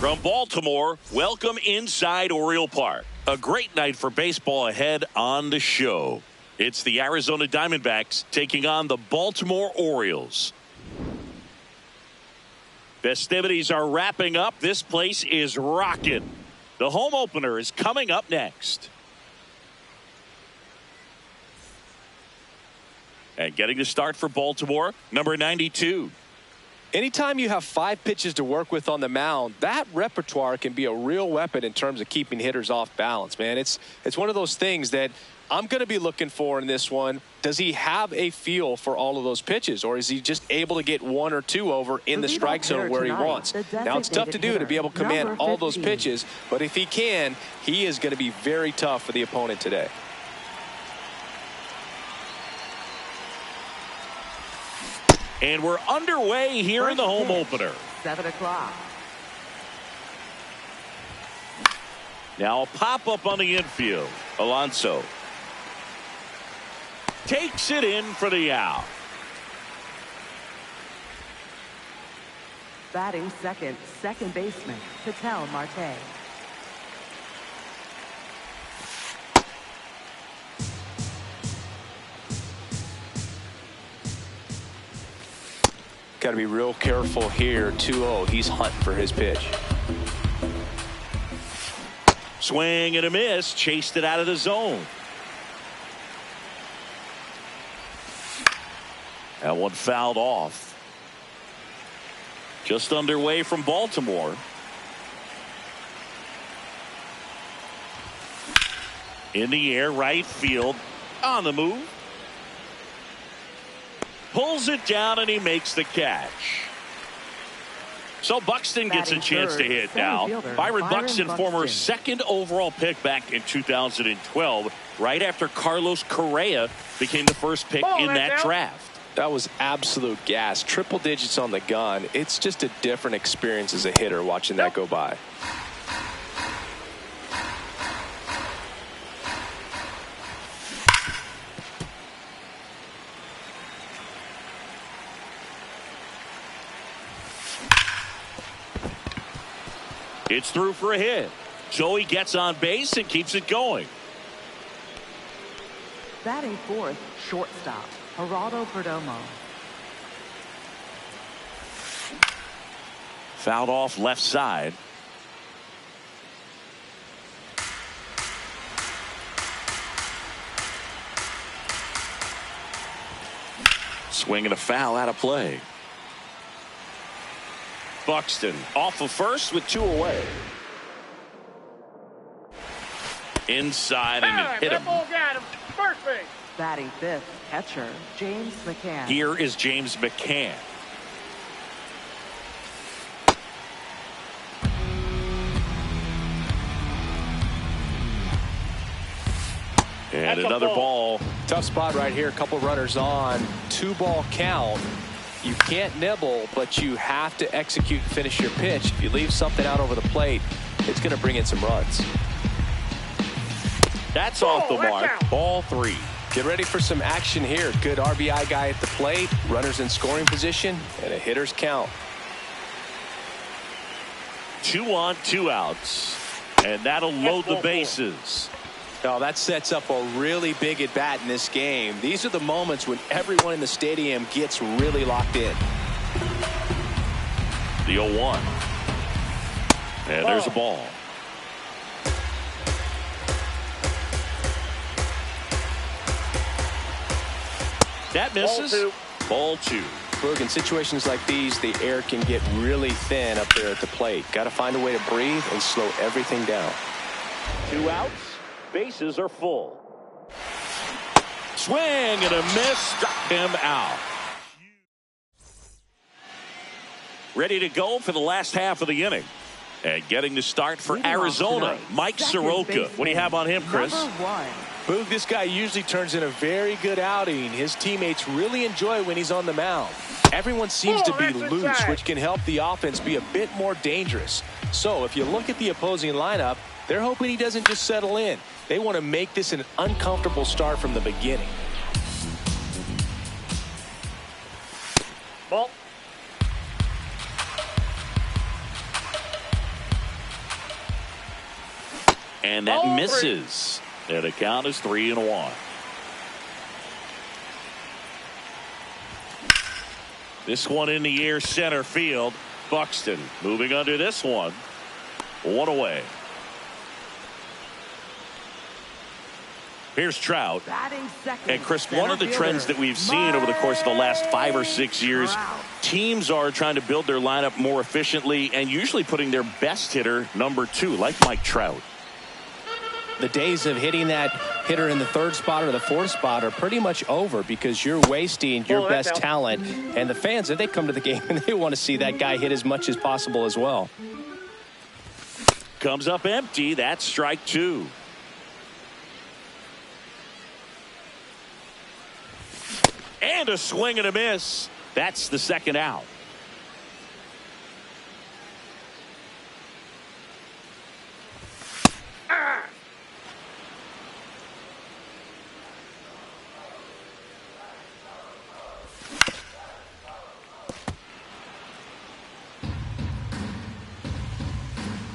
From Baltimore, welcome inside Oriole Park. A great night for baseball ahead on the show. It's the Arizona Diamondbacks taking on the Baltimore Orioles. Festivities are wrapping up. This place is rocking. The home opener is coming up next. And getting the start for Baltimore, number 92. Anytime you have 5 pitches to work with on the mound, that repertoire can be a real weapon in terms of keeping hitters off balance, man. It's one of those things that I'm going to be looking for in this one. Does he have a feel for all of those pitches, or is he just able to get 1 or 2 over in the strike zone where he wants? Now, it's tough to do to be able to command all those pitches, but if he can, he is going to be very tough for the opponent today. And we're underway here in the home opener. 7 o'clock. Now a pop-up on the infield. Alonso takes it in for the out. Batting second, second baseman, Ketel Marte. Got to be real careful here. 2-0. He's hunting for his pitch. Swing and a miss. Chased it out of the zone. That one fouled off. Just underway from Baltimore. In the air, right field. On the move. Pulls it down and he makes the catch. So Buxton gets a chance to hit now. Byron Buxton, former second overall pick back in 2012, right after Carlos Correa became the first pick in that draft. That was absolute gas. Triple digits on the gun. It's just a different experience as a hitter watching that go by. It's through for a hit. So he gets on base and keeps it going. Batting fourth, shortstop, Geraldo Perdomo. Fouled off left side. Swing and a foul out of play. Buxton off of first with 2 away. Inside and it hit him. Batting fifth, catcher, James McCann. Here is James McCann. And another ball. Tough spot right here. A couple runners on. 2-ball count. You can't nibble, but you have to execute and finish your pitch. If you leave something out over the plate, it's going to bring in some runs. That's off the mark. Ball 3. Get ready for some action here. Good RBI guy at the plate, runners in scoring position, and a hitter's count. 2 on, 2 outs. And that'll load the bases. Oh, that sets up a really big at bat in this game. These are the moments when everyone in the stadium gets really locked in. The 0-1. And there's a ball. That misses. Ball 2. Look, in situations like these, the air can get really thin up there at the plate. Got to find a way to breathe and slow everything down. 2 outs. Bases are full. Swing and a miss. Struck him out. Ready to go for the last half of the inning. And getting the start for Arizona, Mike Soroka. What do you have on him, Chris? Boog, this guy usually turns in a very good outing. His teammates really enjoy when he's on the mound. Everyone seems to be loose, which can help the offense be a bit more dangerous. So if you look at the opposing lineup, they're hoping he doesn't just settle in. They want to make this an uncomfortable start from the beginning. Ball. And that misses. And the count is 3-1. This one in the air, center field. Buxton moving under this one. One away. Here's Trout. And Chris, one of the trends that we've seen over the course of the last 5 or 6 years, teams are trying to build their lineup more efficiently and usually putting their best hitter number 2, like Mike Trout. The days of hitting that hitter in the 3rd spot or the 4th spot are pretty much over because you're wasting your best talent. And the fans, if they come to the game and they want to see that guy hit as much as possible as well. Comes up empty. That's strike 2. And a swing and a miss. That's the second out.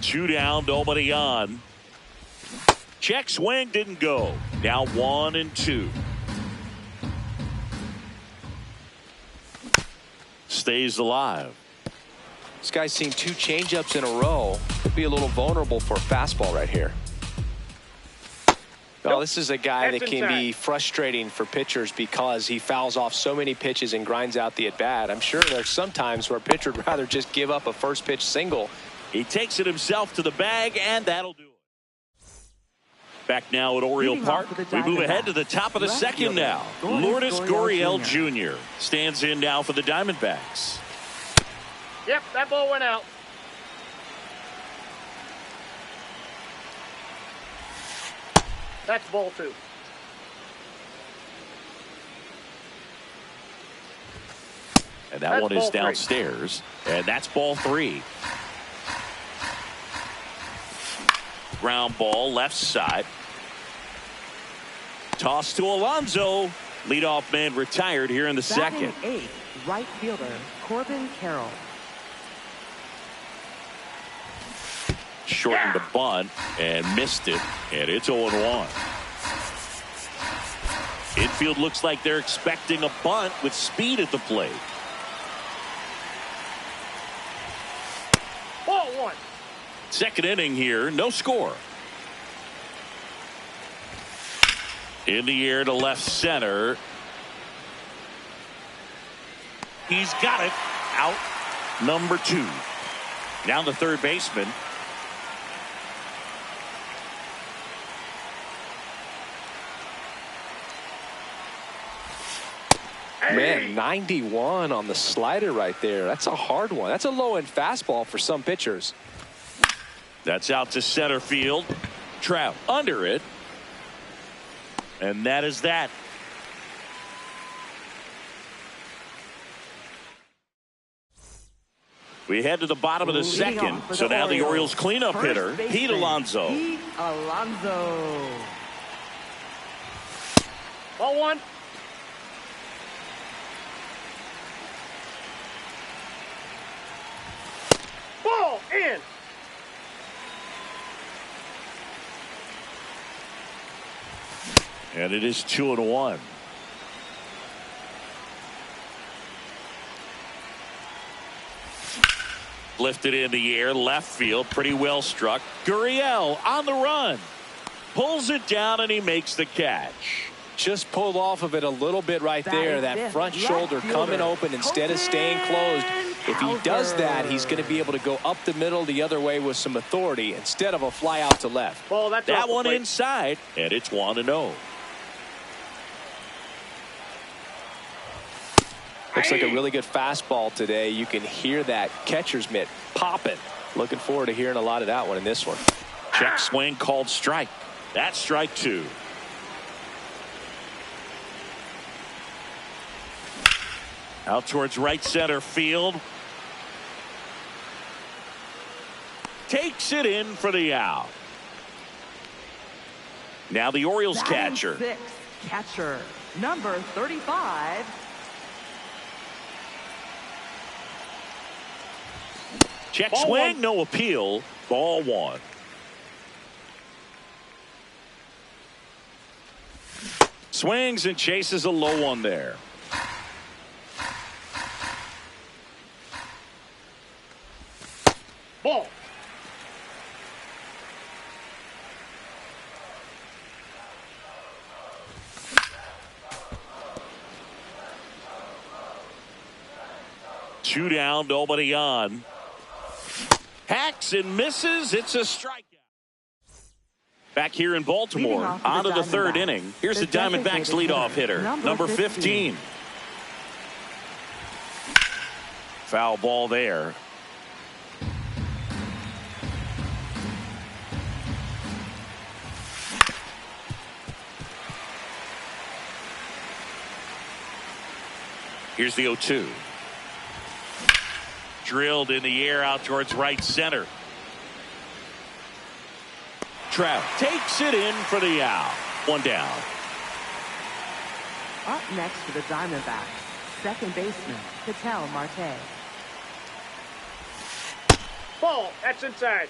Two down, nobody on. Check swing didn't go. Now 1-2. Stays alive. This guy's seen 2 changeups in a row. Could be a little vulnerable for a fastball right here. Well, this is a guy that can be frustrating for pitchers because he fouls off so many pitches and grinds out the at-bat. I'm sure there's some times where a pitcher would rather just give up a first pitch single. He takes it himself to the bag, and that'll do it. Back now at Oriole Park. We move ahead to the top of the second now. Lourdes Gurriel Jr. stands in now for the Diamondbacks. Yep, that ball went out. That's ball 2. And that one is downstairs. And that's ball 3. Ground ball left side. Toss to Alonso. Leadoff man retired here in the second. 8th, right fielder Corbin Carroll. Shortened the bunt and missed it. And it's 0-1. Infield looks like they're expecting a bunt with speed at the plate. Ball 1. Second inning here, no score. In the air to left center. He's got it. Out number 2. Down the third baseman. Man, 91 on the slider right there. That's a hard one. That's a low-end fastball for some pitchers. That's out to center field. Trout under it. And that is that. We head to the bottom of the second. So now the Orioles cleanup hitter, Pete Alonso. Pete Alonso. Ball 1. Ball in. And it is 2-1. Lifted in the air, left field, pretty well struck. Gurriel on the run. Pulls it down and he makes the catch. Just pulled off of it a little bit right there. That front shoulder coming open instead of staying closed. If he does that, he's going to be able to go up the middle the other way with some authority instead of a fly out to left. Ball, that's that one inside, and it's 1-0. Looks like a really good fastball today. You can hear that catcher's mitt popping. Looking forward to hearing a lot of that one in this one. Check swing called strike. That's strike 2. Out towards right center field. Takes it in for the out. Now the Orioles catcher. 6th catcher, number 35. Check swing, no appeal. Ball 1. Swings and chases a low one there. Ball. Two down, nobody on. Hacks and misses. It's a strikeout. Back here in Baltimore, on to the third inning. Here's the Diamondbacks leadoff hitter, number 15. Foul ball there. Here's the 0-2. Drilled in the air out towards right center. Trout takes it in for the out. One down. Up next for the Diamondbacks, second baseman, Ketel Marte. Ball. That's inside.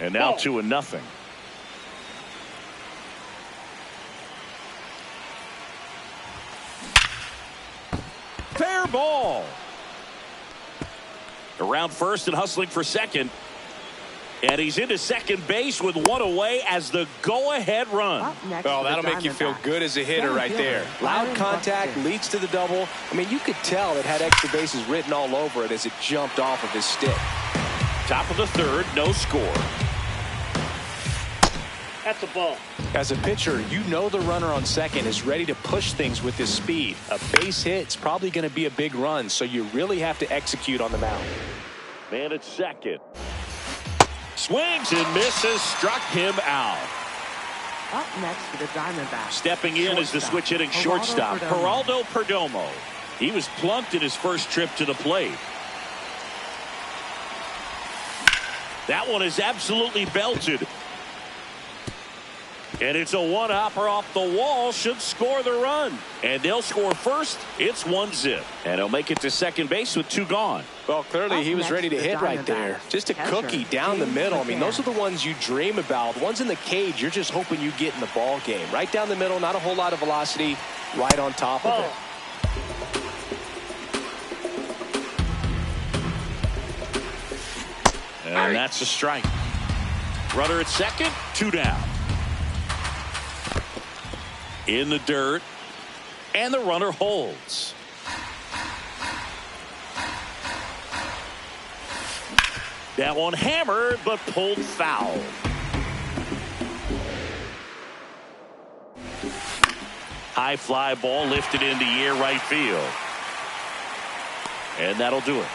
And now Ball. 2-0. Fair ball. Around first and hustling for second. And he's into second base with one away as the go-ahead run. Oh, that'll make you feel good as a hitter right there. Loud contact leads to the double. I mean, you could tell it had extra bases written all over it as it jumped off of his stick. Top of the third, no score. That's a ball. As a pitcher, you know the runner on second is ready to push things with his speed. A base hit's probably going to be a big run, so you really have to execute on the mound. Man at second. Swings and misses, struck him out. Up next for the Diamondbacks. Stepping in as the switch hitting shortstop, Geraldo Perdomo. He was plunked in his first trip to the plate. That one is absolutely belted. And it's a one-hopper off the wall, should score the run. And they'll score first. It's 1-0. And he'll make it to second base with 2 gone. Well, clearly he was ready to hit right there. Just a cookie down the middle. I mean, those are the ones you dream about. The ones in the cage, you're just hoping you get in the ball game. Right down the middle, not a whole lot of velocity, right on top of it. And that's a strike. Runner at second, 2 down. In the dirt, and the runner holds. That one hammered, but pulled foul. High fly ball lifted in the air right field. And that'll do it.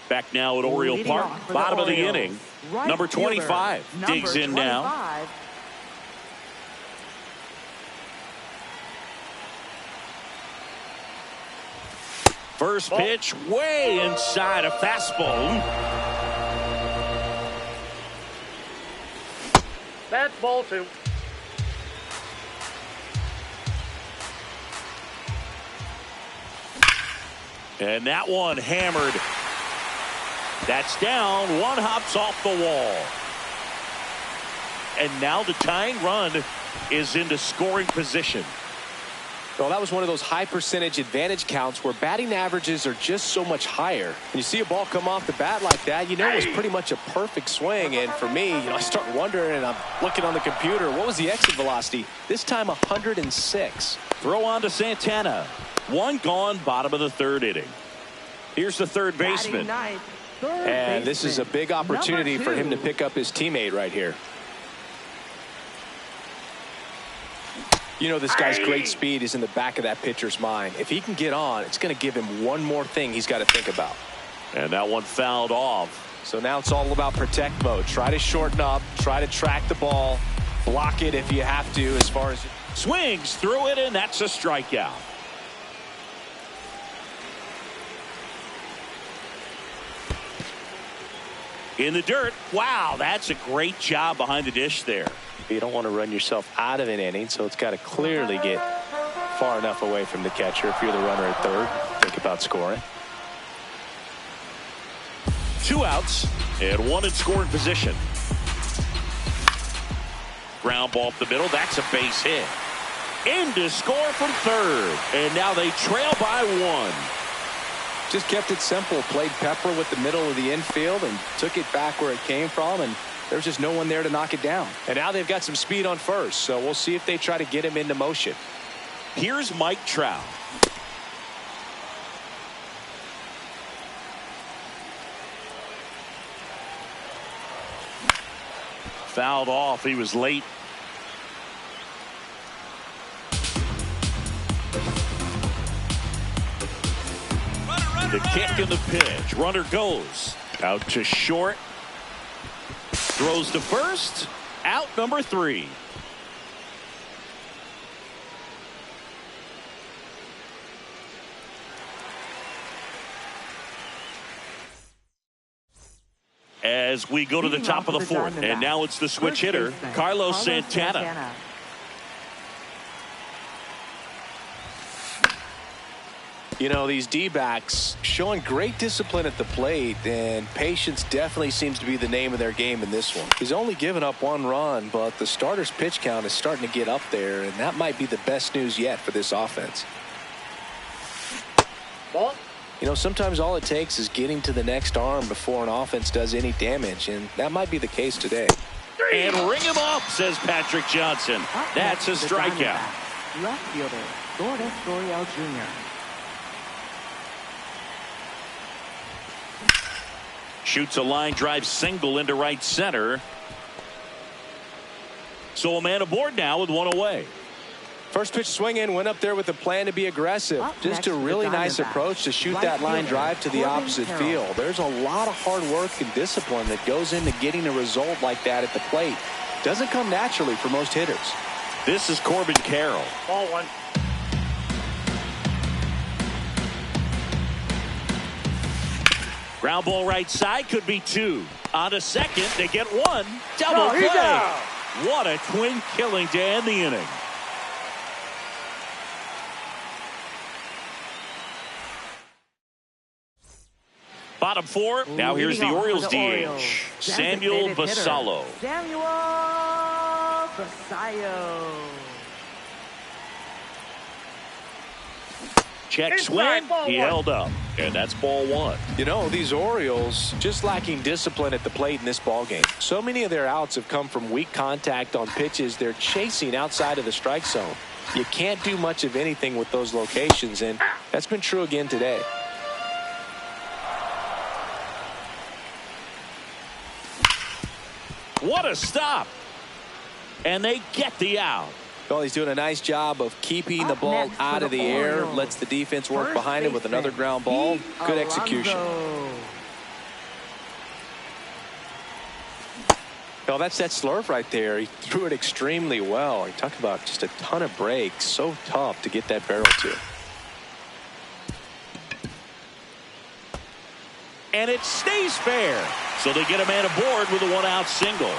Back now at Oriole Park, bottom of the inning. Number 25 digs in now. First pitch way inside, a fastball. That's ball 2. And that one hammered. That's down. One hops off the wall. And now the tying run is into scoring position. Well, that was one of those high percentage advantage counts where batting averages are just so much higher. When you see a ball come off the bat like that, you know it was pretty much a perfect swing. And for me, I start wondering, and I'm looking on the computer, what was the exit velocity? This time 106. Throw on to Santana. One gone, bottom of the third inning. Here's the third baseman. And this is a big opportunity for him to pick up his teammate right here. You know, this guy's great speed is in the back of that pitcher's mind. If he can get on, it's going to give him one more thing he's got to think about. And that one fouled off. So now it's all about protect mode. Try to shorten up, try to track the ball, block it if you have to as far as... Swings through it, and that's a strikeout. In the dirt. Wow, that's a great job behind the dish there. You don't want to run yourself out of an inning, so it's got to clearly get far enough away from the catcher. If you're the runner at third, think about scoring. 2 outs and 1 in scoring position. Ground ball up the middle. That's a base hit. In to score from third. And now they trail by 1. Just kept it simple. Played pepper with the middle of the infield and took it back where it came from. And there's just no one there to knock it down. And now they've got some speed on first. So we'll see if they try to get him into motion. Here's Mike Trout. Fouled off. He was late. The kick and the pitch. Runner goes out to short. Throws to first. Out number 3. As we go to the top of the 4th, and now it's the switch hitter, Carlos Santana. You know, these D-backs showing great discipline at the plate, and patience definitely seems to be the name of their game in this one. He's only given up 1 run, but the starter's pitch count is starting to get up there, and that might be the best news yet for this offense. Ball. You know, sometimes all it takes is getting to the next arm before an offense does any damage, and that might be the case today. And ring him up, says Patrick Johnson. That's a strikeout. Left fielder, Lourdes Gurriel Jr. Shoots a line drive single into right center. So a man aboard now with 1 away. First pitch swinging, went up there with a plan to be aggressive. Just a really nice approach to shoot that line drive to the opposite field. There's a lot of hard work and discipline that goes into getting a result like that at the plate. Doesn't come naturally for most hitters. This is Corbin Carroll. Ball 1. Ground ball right side, could be 2. On to second, they get 1. Double play. What a twin killing to end the inning. Bottom 4. Now here's the Orioles DH. Samuel Basallo. Samuel Basallo. Check swing. He held up. And that's ball 1. You know, these Orioles just lacking discipline at the plate in this ballgame. So many of their outs have come from weak contact on pitches they're chasing outside of the strike zone. You can't do much of anything with those locations, and that's been true again today. What a stop. And they get the out. Well, he's doing a nice job of keeping the ball out of the air. Lets the defense work behind it with another ground ball. Good execution. Well, that's that slurve right there. He threw it extremely well. He talked about just a ton of breaks. So tough to get that barrel to. And it stays fair. So they get a man aboard with a 1-out single.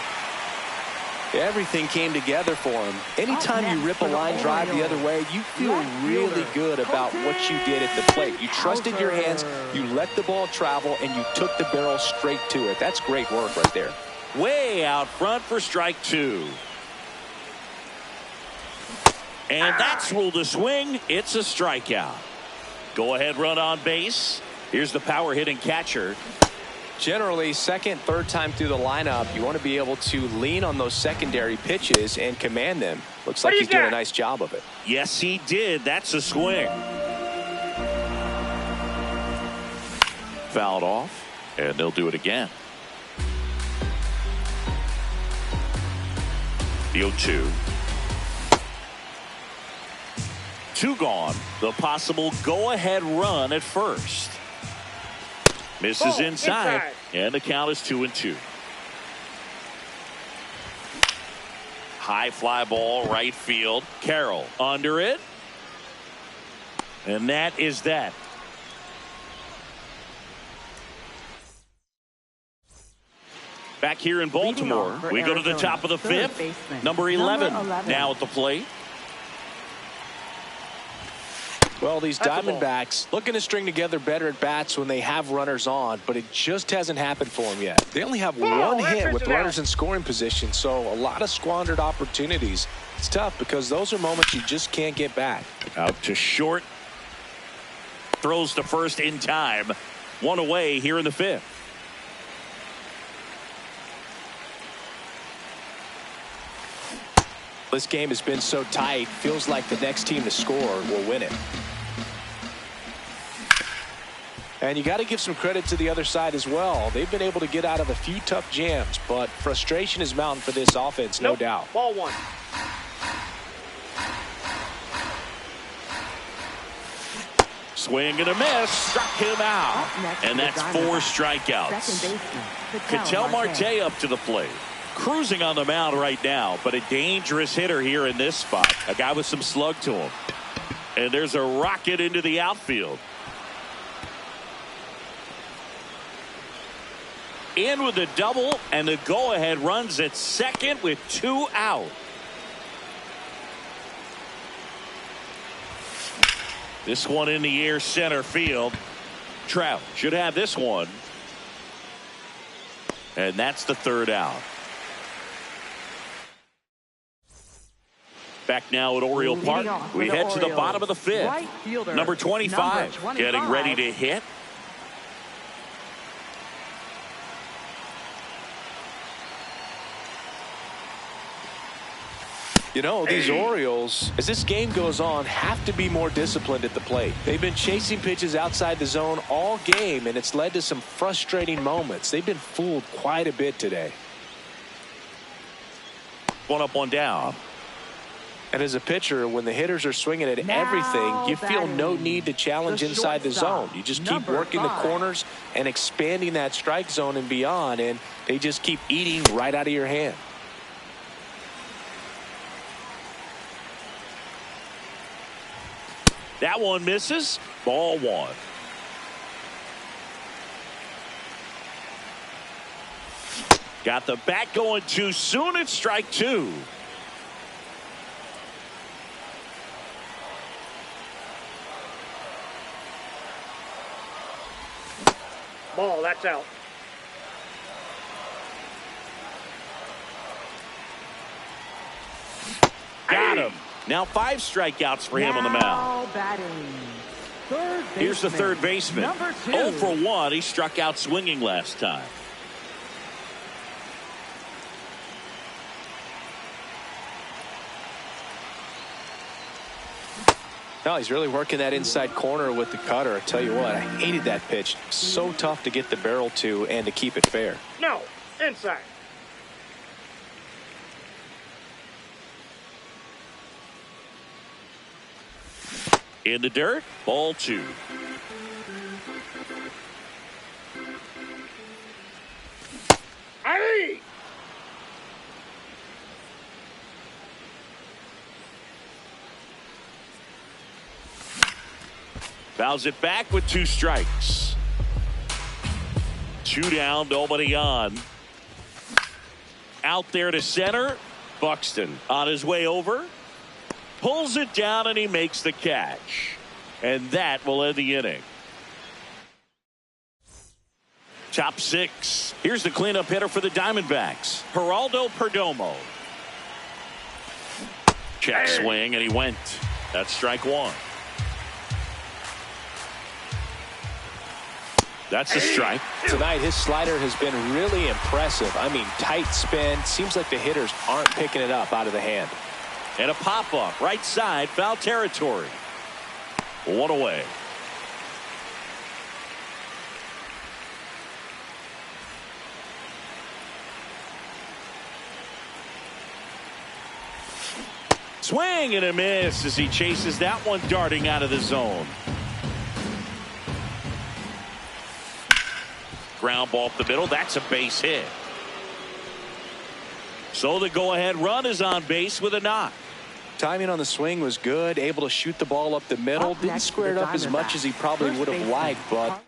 Everything came together for him. Anytime you rip a line drive the other way, you feel really good about what you did at the plate. You trusted your hands, you let the ball travel, and you took the barrel straight to it. That's great work right there. Way out front for strike 2. And that's ruled a swing. It's a strikeout. Go ahead run on base. Here's the power hitting catcher. Generally, second, third time through the lineup, you want to be able to lean on those secondary pitches and command them. Looks like he's doing a nice job of it. Yes, he did. That's a swing. Fouled off, and they'll do it again. The 0-2. 2 gone. The possible go-ahead run at first. Misses inside, and the count is 2-2. High fly ball, right field. Carroll under it. And that is that. Back here in Baltimore, we go to the top of the 5th. Number 11 now at the plate. Well, these That's a ball. Diamondbacks looking to string together better at bats when they have runners on, but it just hasn't happened for them yet. They only have one hit with runners in scoring position, so a lot of squandered opportunities. It's tough because those are moments you just can't get back. Out to short. Throws to first in time. One away here in the fifth. This game has been so tight, feels like the next team to score will win it. And you got to give some credit to the other side as well. They've been able to get out of a few tough jams, but frustration is mounting for this offense, no doubt. Ball one. Swing and a miss. Struck him out. And that's 4 strikeouts. Second baseman, Ketel Marte up to the plate. Cruising on the mound right now, but a dangerous hitter here in this spot. A guy with some slug to him. And there's a rocket into the outfield. In with a double, and the go-ahead runs at second with 2 out. This one in the air center field. Trout should have this one. And that's the 3rd out. Back now at Oriole Park. We head to the bottom of the 5th. Right fielder, Number 25 getting ready to hit. You know, these Orioles, as this game goes on, have to be more disciplined at the plate. They've been chasing pitches outside the zone all game, and it's led to some frustrating moments. They've been fooled quite a bit today. 1 up, 1 down. And as a pitcher, when the hitters are swinging at everything, you feel no need to challenge inside the zone. You just keep working the corners and expanding that strike zone and beyond, and they just keep eating right out of your hand. That one misses. Ball 1. Got the bat going too soon. It's strike 2. Ball, that's out. Got him. Now 5 strikeouts for him on the mound. Batting. Third Here's the baseman, third baseman. number 2. 0 for 1. He struck out swinging last time. No, he's really working that inside corner with the cutter. I tell you what, I hated that pitch. So tough to get the barrel to and to keep it fair. No, inside. In the dirt. Ball 2. Aye! Fouls it back with 2 strikes. 2 down, nobody on. Out there to center. Buxton on his way over. Pulls it down and he makes the catch. And that will end the inning. Top 6. Here's the cleanup hitter for the Diamondbacks. Geraldo Perdomo. Check swing and he went. That's strike 1. That's a strike. Tonight, his slider has been really impressive. I mean, tight spin. Seems like the hitters aren't picking it up out of the hand. And a pop-up. Right side. Foul territory. 1 away. Swing and a miss as he chases that one darting out of the zone. Ground ball up the middle. That's a base hit. So the go-ahead run is on base with a knock. Timing on the swing was good. Able to shoot the ball up the middle. Didn't square it up as much as he probably would have liked, but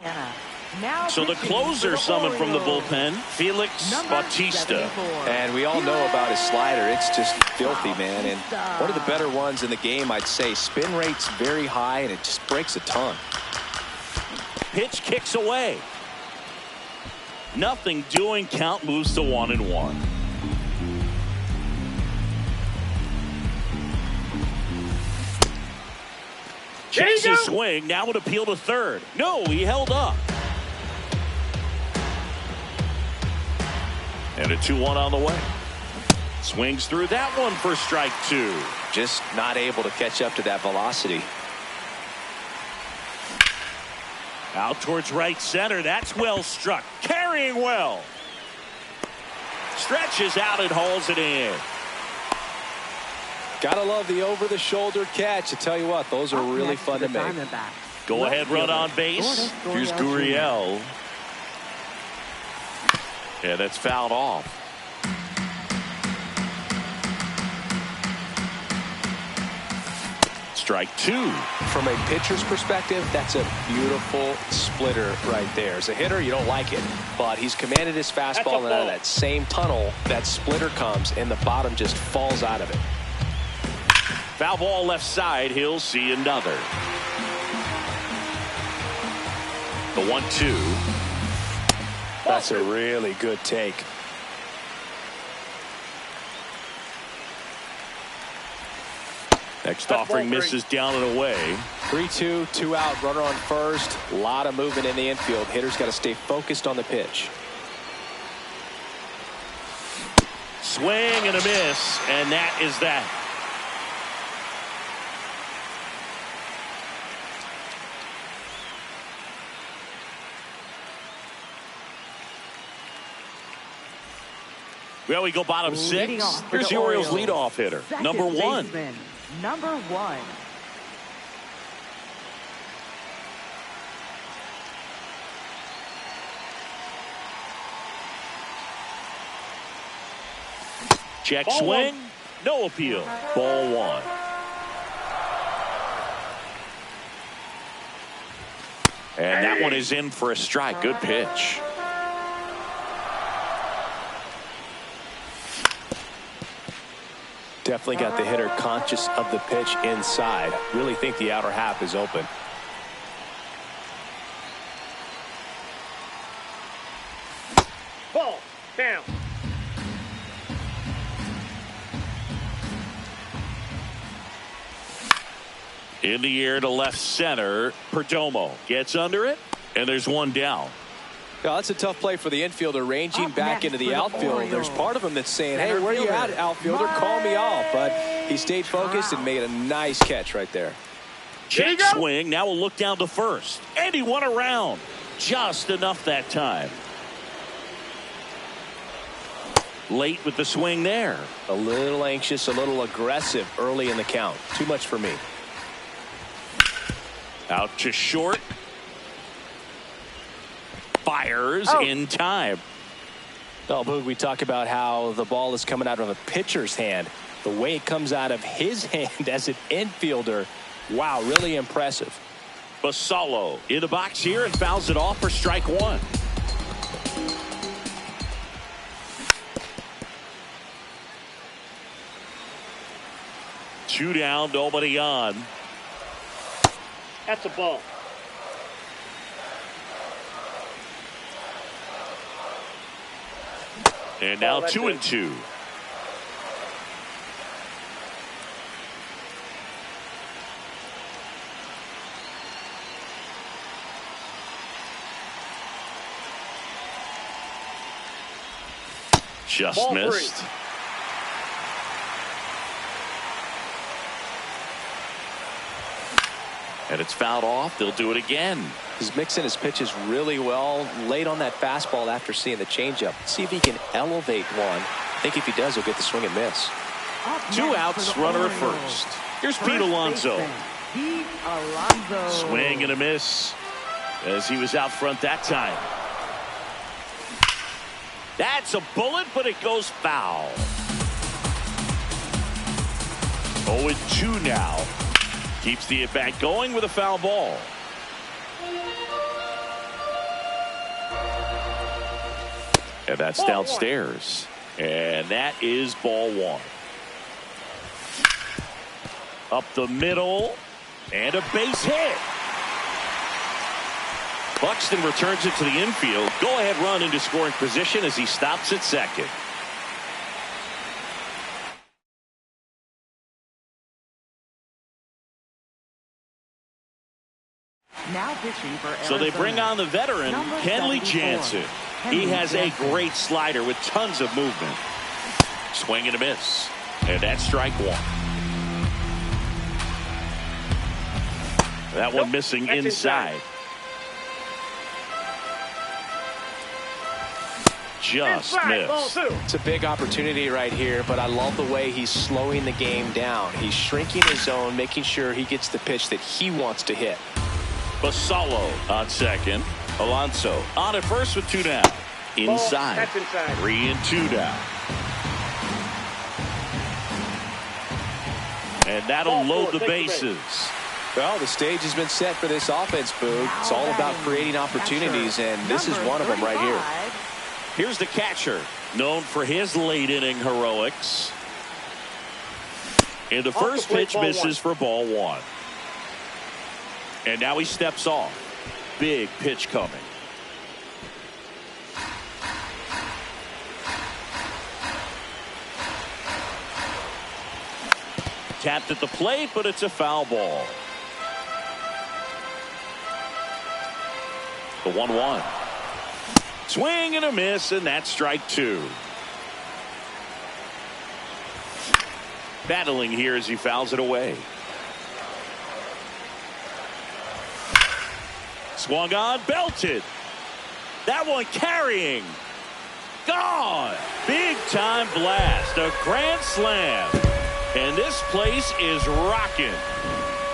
Now So the closer summoned from the bullpen, Felix Bautista. And we all know about his slider. It's just filthy, man. And one of the better ones in the game, I'd say. Spin rate's very high, and it just breaks a ton. Pitch kicks away. Nothing doing. Count moves to 1-1. Checks his swing. Now would appeal to third. No, he held up. And a 2-1 on the way. Swings through that one for strike 2. Just not able to catch up to that velocity. Out towards right center. That's well struck. Carrying well. Stretches out and hauls it in. Gotta love the over-the-shoulder catch. I tell you what, those are really fun to make. Go ahead, run on base. Here's Gurriel. Yeah, that's fouled off. Strike 2. From a pitcher's perspective, that's a beautiful splitter right there. As a hitter, you don't like it, but he's commanded his fastball, and out of that same tunnel, that splitter comes, and the bottom just falls out of it. Foul ball left side. He'll see another. The 1-2. That's a really good take. Next offering misses down and away. 3-2, 2 out, runner on first. A lot of movement in the infield. Hitter's got to stay focused on the pitch. Swing and a miss, and that is that. Well, we go bottom 6. Here's the Orioles leadoff hitter, number 1. Number 1. Check swing. No appeal. Ball 1. And that one is in for a strike. Good pitch. Definitely got the hitter conscious of the pitch inside. Really think the outer half is open. Ball down. In the air to left center. Perdomo gets under it, and there's one down. Yeah, that's a tough play for the infielder, ranging back into the outfield. There's part of him that's saying, hey, where you at, outfielder? Call me off. But he stayed focused and made a nice catch right there. Check swing. Now we'll look down to first. And he went around. Just enough that time. Late with the swing there. A little anxious, a little aggressive early in the count. Too much for me. Out to short. Fires in time. Well, Boog, we talk about how the ball is coming out of a pitcher's hand. The way it comes out of his hand as an infielder, wow, really impressive. Basallo in the box here and fouls it off for strike 1. Two down, nobody on. That's a ball. And now 2-2. Just Ball missed. 3. And it's fouled off. They'll do it again. He's mixing his pitches really well. Late on that fastball after seeing the changeup. See if he can elevate one. I think if he does, he'll get the swing and miss. Two outs, runner at first. Here's Pete Alonso. Swing and a miss as he was out front that time. That's a bullet, but it goes foul. 0-2 now. Keeps the at-bat going with a foul ball. And that's downstairs. And that is ball one. Up the middle. And a base hit. Buxton returns it to the infield. Go-ahead run into scoring position as he stops at second. Now pitching for Arizona. So they bring on the veteran, Kenley Jansen. He has a great slider with tons of movement. Swing and a miss. And that's strike one. That one missing inside. Just missed. It's a big opportunity right here, but I love the way he's slowing the game down. He's shrinking his zone, making sure he gets the pitch that he wants to hit. Basallo on second. Alonso on at first with two down. Inside. That's inside. 3 and 2 down. And that'll load the bases. Well, the stage has been set for this offense, Boog. It's all about creating opportunities, and this is one of them right here. Here's the catcher, known for his late inning heroics. And the first pitch misses for ball one. And now he steps off. Big pitch coming. Tapped at the plate, but it's a foul ball. The 1-1. Swing and a miss, and that's strike two. Battling here as he fouls it away. Swung on, belted. That one carrying. Gone. Big time blast. A grand slam. And this place is rocking.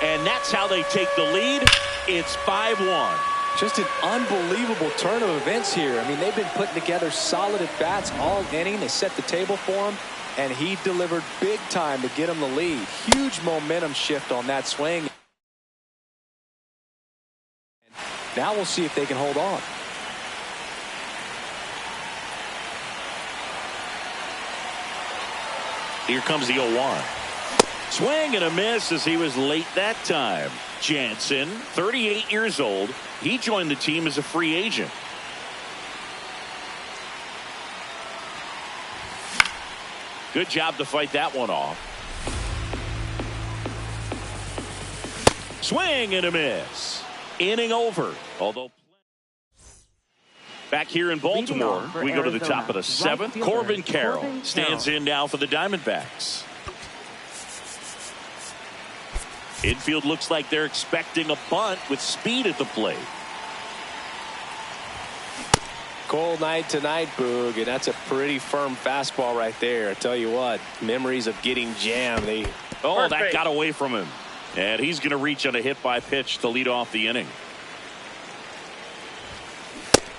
And that's how they take the lead. It's 5-1. Just an unbelievable turn of events here. I mean, they've been putting together solid at-bats all inning. They set the table for him, and he delivered big time to get him the lead. Huge momentum shift on that swing. Now we'll see if they can hold on. Here comes the 0-1. Swing and a miss as he was late that time. Jansen, 38 years old. He joined the team as a free agent. Good job to fight that one off. Swing and a miss. Inning over. Although back here in Baltimore, we go to the top of the seventh. Corbin Carroll stands in now for the Diamondbacks. Infield looks like they're expecting a bunt with speed at the plate. Cold night tonight, Boog, and that's a pretty firm fastball right there. I tell you what, memories of getting jammed. That got away from him. And he's going to reach on a hit by pitch to lead off the inning.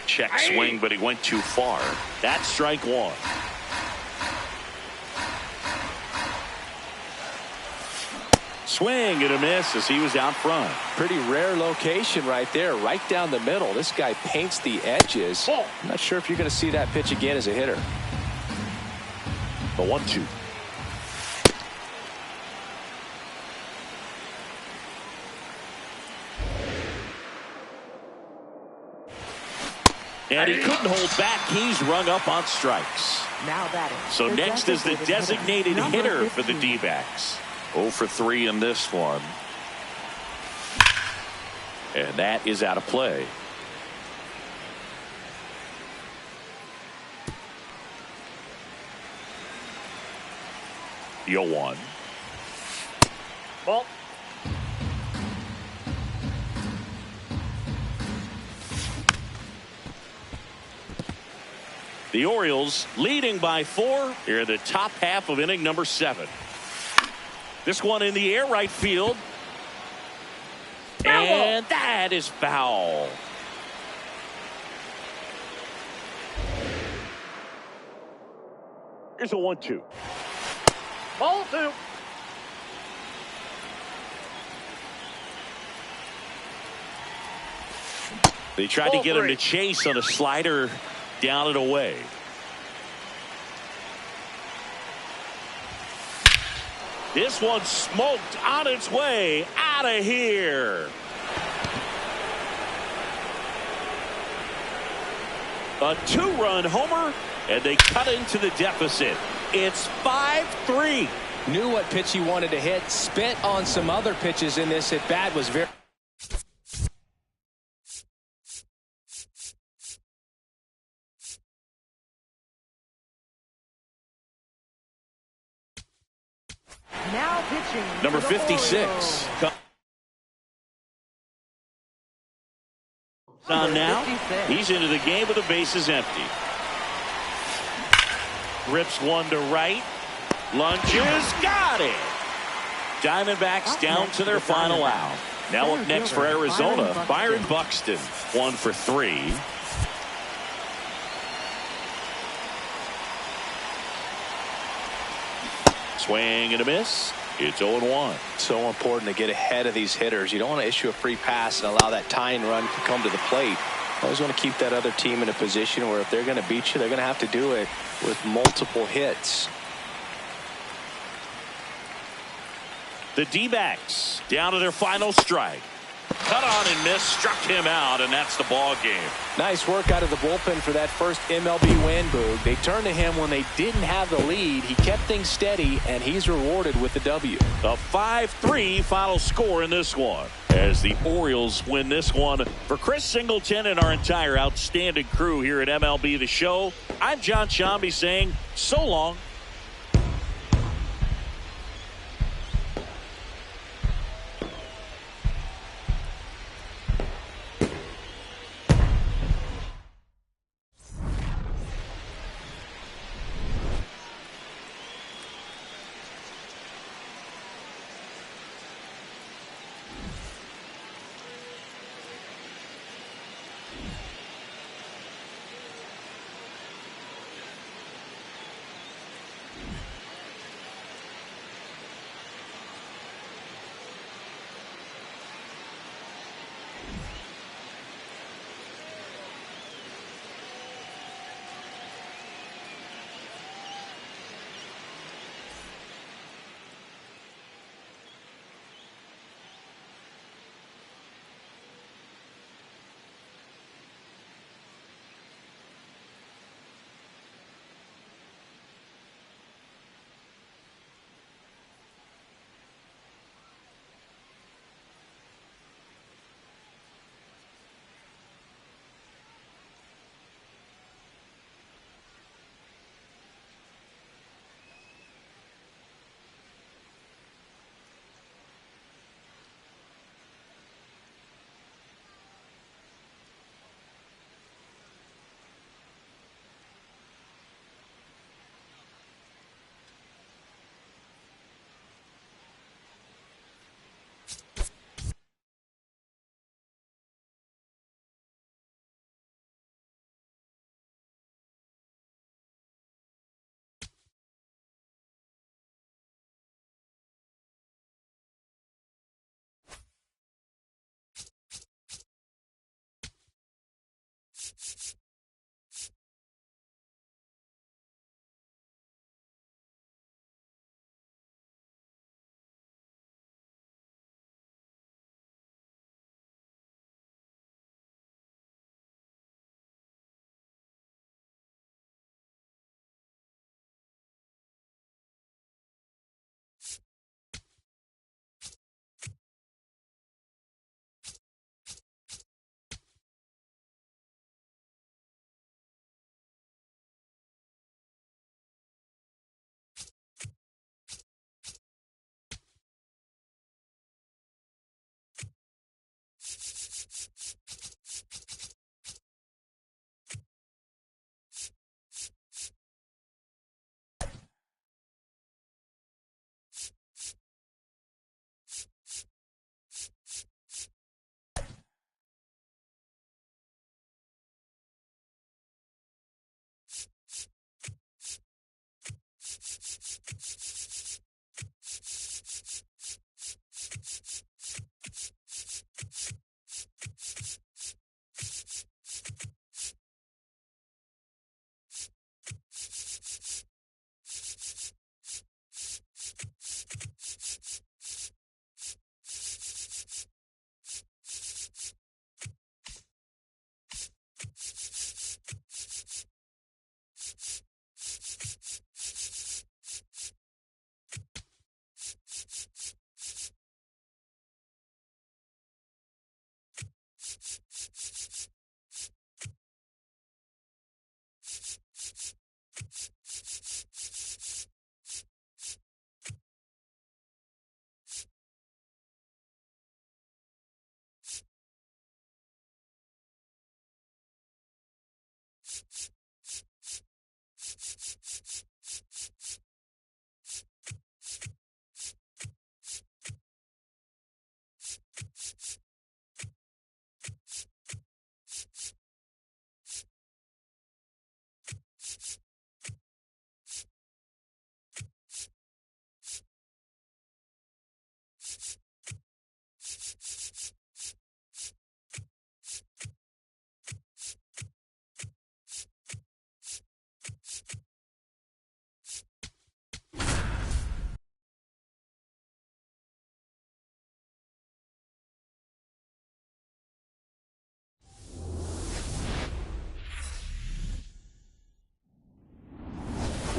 Check swing, but he went too far. That's strike one. Swing and a miss as he was out front. Pretty rare location right there, right down the middle. This guy paints the edges. I'm not sure if you're going to see that pitch again as a hitter. The 1-2. And he couldn't hold back. He's rung up on strikes. Now batting. So next is the designated hitter for the D-backs. 0 for 3 in this one. And that is out of play. The 0-1. Ball. The Orioles leading by 4 here in the top half of inning number 7. This one in the air, right field. And that is foul. Here's a 1-2. Ball 2. They tried to get him to chase on a slider down and away. This one smoked on its way out of here. A 2-run homer, and they cut into the deficit. It's 5-3. Knew what pitch he wanted to hit. Spent on some other pitches in this at bat. Was very. Now pitching. Number 56. On now, he's into the game with the bases empty. Rips one to right. Lunges, got it. Diamondbacks down to their final out. Now up next for Arizona, Byron Buxton, 1 for 3. Swing and a miss. It's 0-1. So important to get ahead of these hitters. You don't want to issue a free pass and allow that tying run to come to the plate. Always want to keep that other team in a position where if they're going to beat you, they're going to have to do it with multiple hits. The D-backs down to their final strike. Cut on and miss, struck him out, and that's the ball game. Nice work out of the bullpen for that first MLB win, Boog. They turned to him when they didn't have the lead. He kept things steady, and he's rewarded with the W. A 5-3 final score in this one, as the Orioles win this one. For Chris Singleton and our entire outstanding crew here at MLB The Show, I'm John Shambi saying so long.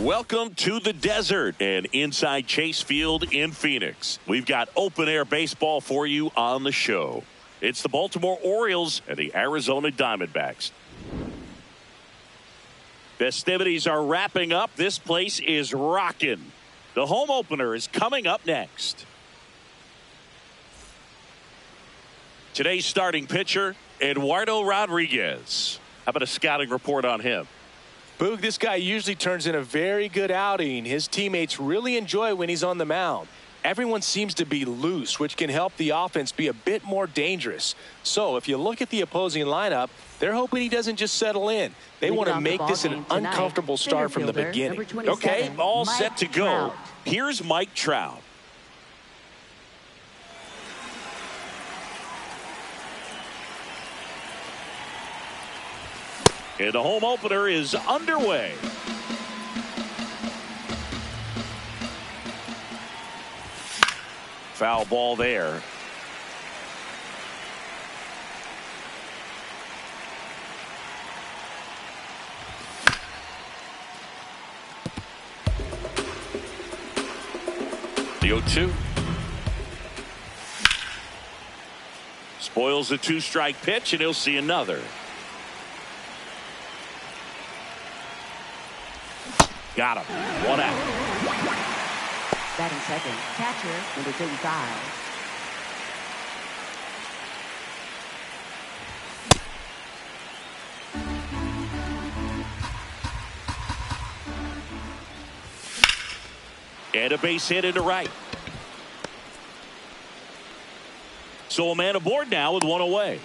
Welcome to the desert and inside Chase Field in Phoenix. We've got open air baseball for you on the show. It's the Baltimore Orioles and the Arizona Diamondbacks. Festivities are wrapping up. This place is rocking. The home opener is coming up next. Today's starting pitcher, Eduardo Rodriguez. How about a scouting report on him? Boog, this guy usually turns in a very good outing. His teammates really enjoy when he's on the mound. Everyone seems to be loose, which can help the offense be a bit more dangerous. So if you look at the opposing lineup, they're hoping he doesn't just settle in. They want to make this an uncomfortable start from the beginning. Okay, all set to go. Here's Mike Trout. And the home opener is underway. Foul ball there. The 0-2. Spoils the two-strike pitch, and he'll see another. Got him. One out. Batting second, catcher, number 35. And a base hit into right. So a man aboard now with one away.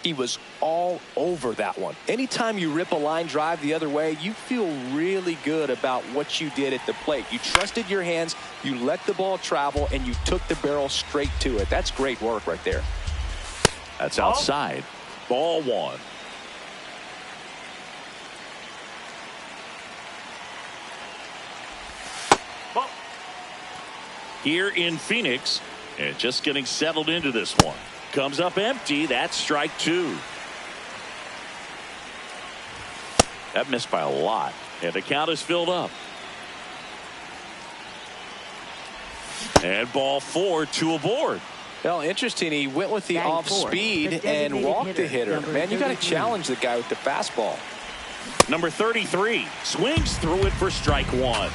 He was all over that one. Anytime you rip a line drive the other way, you feel really good about what you did at the plate. You trusted your hands, you let the ball travel, and you took the barrel straight to it. That's great work right there. That's outside. Ball one. Here in Phoenix, and just getting settled into this one. Comes up empty. That's strike two. That missed by a lot. And the count is filled up. And ball four, two aboard. Well, interesting. He went with the off speed and walked the hitter. Man, you got to challenge the guy with the fastball. Number 33 swings through it for strike one.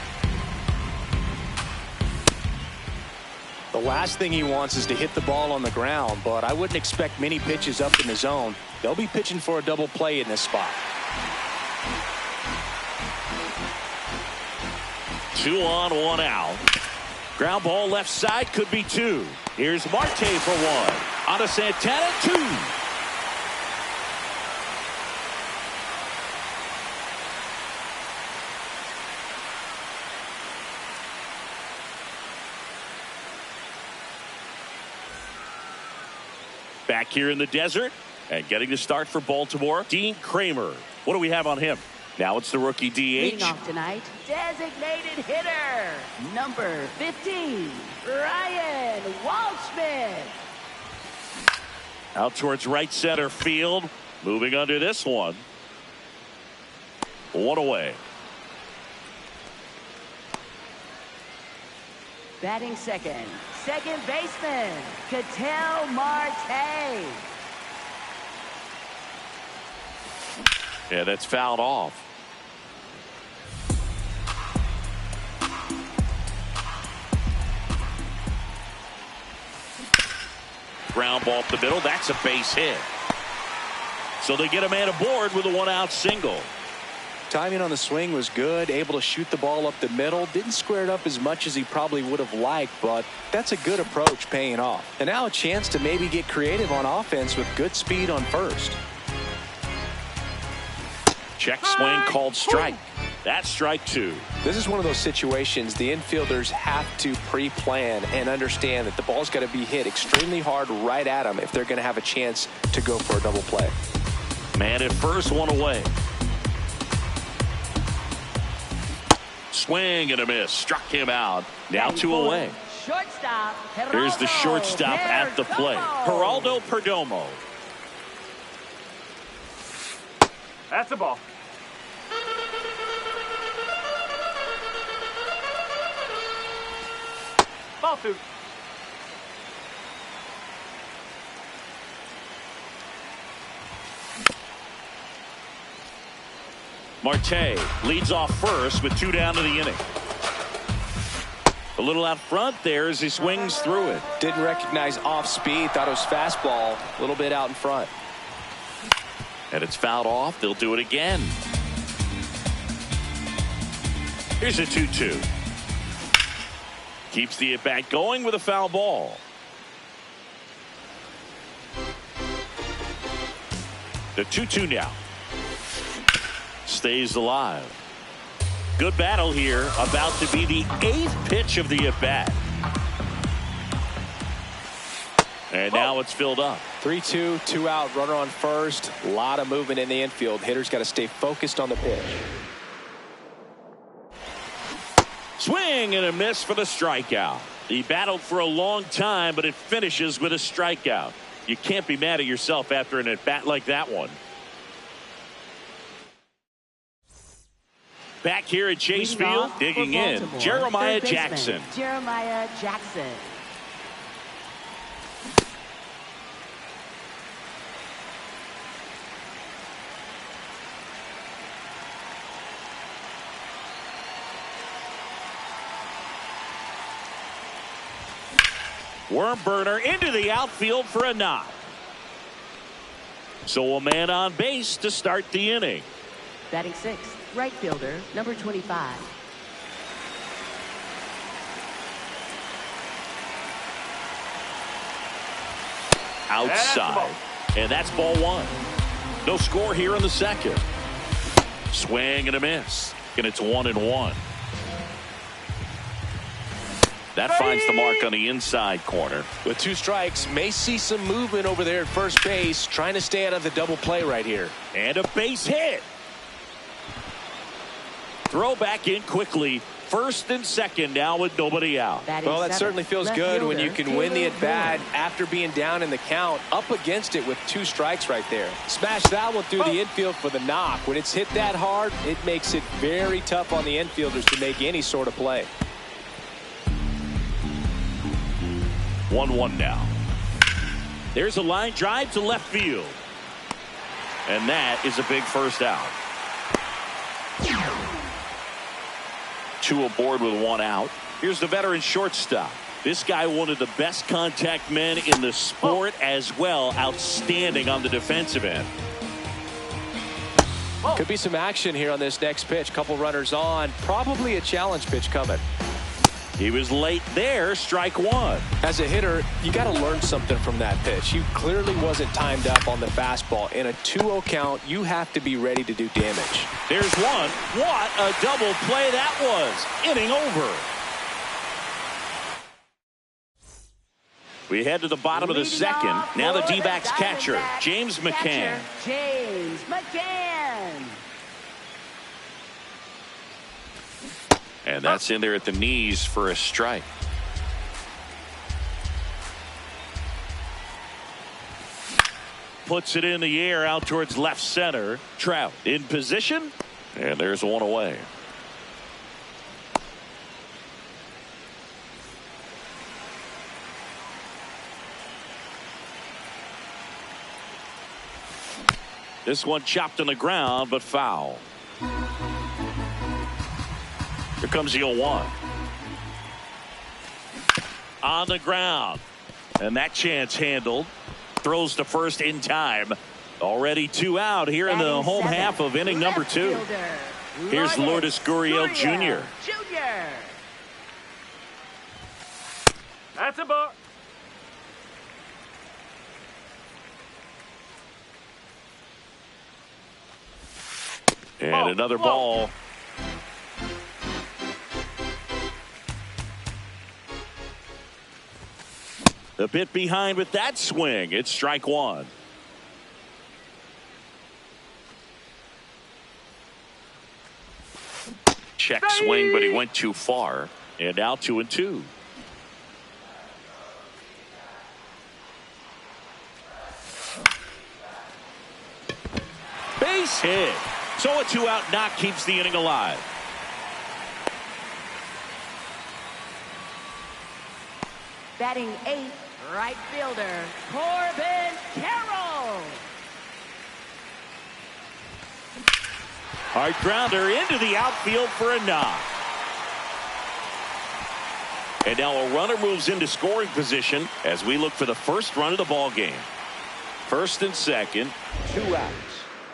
The last thing he wants is to hit the ball on the ground, but I wouldn't expect many pitches up in the zone. They'll be pitching for a double play in this spot. 2 on, 1 out. Ground ball left side, could be two. Here's Marte for one. On to Santana, two. Back here in the desert and getting to start for Baltimore, Dean Kramer. What do we have on him? Now it's the rookie DH. Leading off tonight, designated hitter, number 15, Ryan Waldschmidt. Out towards right center field. Moving under this one. One away. Batting second, second baseman, Ketel Marte. Yeah, that's fouled off. Ground ball up the middle. That's a base hit. So they get a man aboard with a 1-out single. Timing on the swing was good, able to shoot the ball up the middle. Didn't square it up as much as he probably would have liked, but that's a good approach paying off. And now a chance to maybe get creative on offense with good speed on first. Check swing called strike. That's strike 2. This is one of those situations the infielders have to pre-plan and understand that the ball's got to be hit extremely hard right at them if they're going to have a chance to go for a double play. Man at first, 1 away. Swing and a miss. Struck him out. Now 2 away. Shortstop. Here's the shortstop at the plate. Geraldo Perdomo. That's a ball. Ball 2. Marte leads off first with 2 down to the inning. A little out front there as he swings through it. Didn't recognize off speed. Thought it was fastball. A little bit out in front. And it's fouled off. They'll do it again. Here's a 2-2. Keeps the at-bat going with a foul ball. The 2-2 now. Stays alive. Good battle here. About to be the 8th pitch of the at-bat. And now it's filled up. 3-2, 2 out, runner on first. A lot of movement in the infield. Hitters got to stay focused on the pitch. Swing and a miss for the strikeout. He battled for a long time, but it finishes with a strikeout. You can't be mad at yourself after an at-bat like that one. Back here at Chase Field, digging in, Jeremiah Jackson. Jeremiah Jackson. Worm burner into the outfield for a knock. So a man on base to start the inning. Batting 6th, right fielder, number 25. Outside. And that's ball 1. No score here in the second. Swing and a miss. And it's 1-1. That finds the mark on the inside corner. With 2 strikes, may see some movement over there at first base, trying to stay out of the double play right here. And a base hit. Throw back in quickly. First and second now with nobody out. Well, that certainly feels good when you can win the at-bat after being down in the count, up against it with 2 strikes right there. Smash that one through the infield for the knock. When it's hit that hard, it makes it very tough on the infielders to make any sort of play. 1-1 now. There's a line drive to left field. And that is a big first out. 2 aboard with 1 out. Here's the veteran shortstop. This guy, one of the best contact men in the sport as well. Outstanding on the defensive end. Could be some action here on this next pitch. Couple runners on. Probably a challenge pitch coming. He was late there. Strike 1. As a hitter, you got to learn something from that pitch. He clearly wasn't timed up on the fastball. In a 2-0 count, you have to be ready to do damage. There's one. What a double play that was. Inning over. We head to the bottom of the second. Now the D-backs catcher, James McCann. James McCann. And that's in there at the knees for a strike. Puts it in the air out towards left center. Trout in position. And there's 1 away. This one chopped on the ground, but foul. Here comes the 0-1. On the ground. And that chance handled. Throws to first in time. Already 2 out here in the home half of inning number 2. Here's Lourdes Gurriel Jr. That's a ball. And another ball. A bit behind with that swing. It's strike 1. Check swing, but he went too far. And now 2-2. Base hit. So a 2-out knock keeps the inning alive. Batting 8th, right fielder, Corbin Carroll. Hard grounder into the outfield for a knock. And now a runner moves into scoring position as we look for the first run of the ball game. First and second, 2 outs.